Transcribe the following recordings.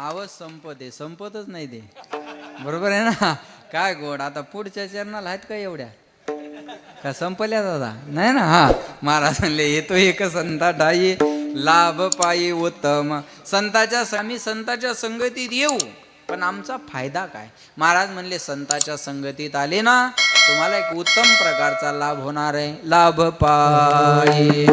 नावच संपते, संपतच नाही ते. बरोबर आहे ना. काय गोड. आता पुढच्या चरणाला आहेत का एवढ्या का संपल्या दादा नाही ना. हा महाराज म्हणले येतो एक संता ठाई लाभ पायी उत्तम. आम्ही संताच्या संगतीत येऊ पण आमचा फायदा काय. महाराज म्हणले संताच्या संगतीत आले ना तुम्हाला एक उत्तम प्रकारचा लाभ होणार आहे. लाभ पायी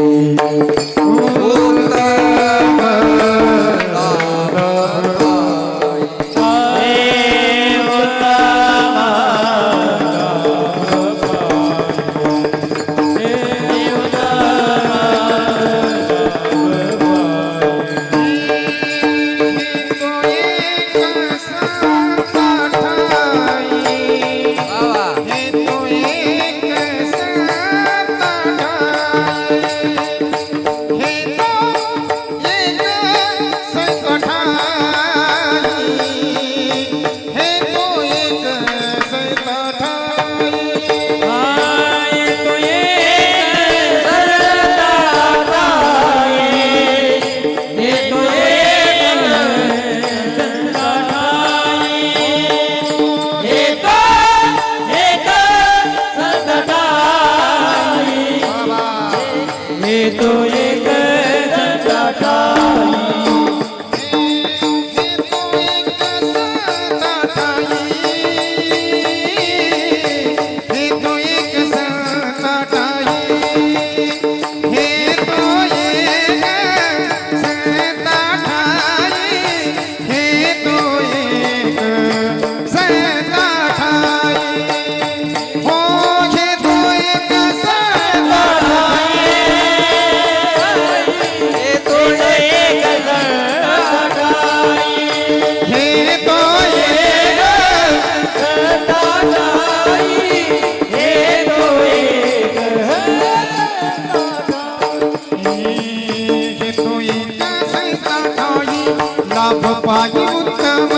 लाभ पायी उत्तम,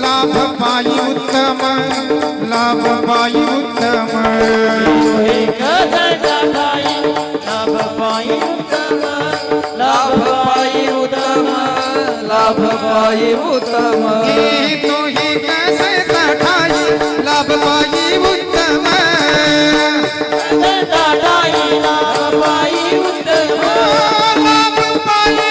लाभ पायी उत्तम, लाभ पायी उत्तम. एक जटाई लाभ पायी उत्तम, लाभ पायी उत्तम, लाभ पायी उत्तम. तो ही कसे जटाई लाभ पायी उत्तम, जटाई लाभ पायी उत्तम, लाभ पायी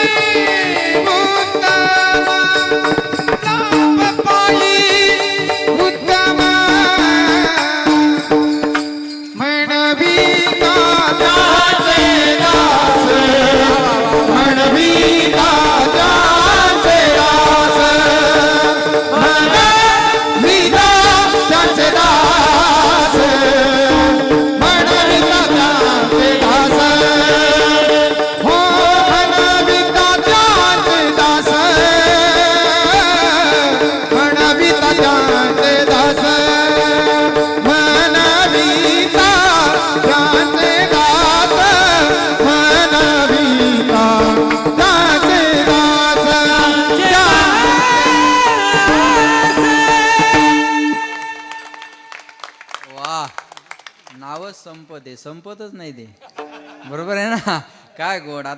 नावच संपते, संपतच नाही ते. बरोबर आहे ना. काय गोड. आता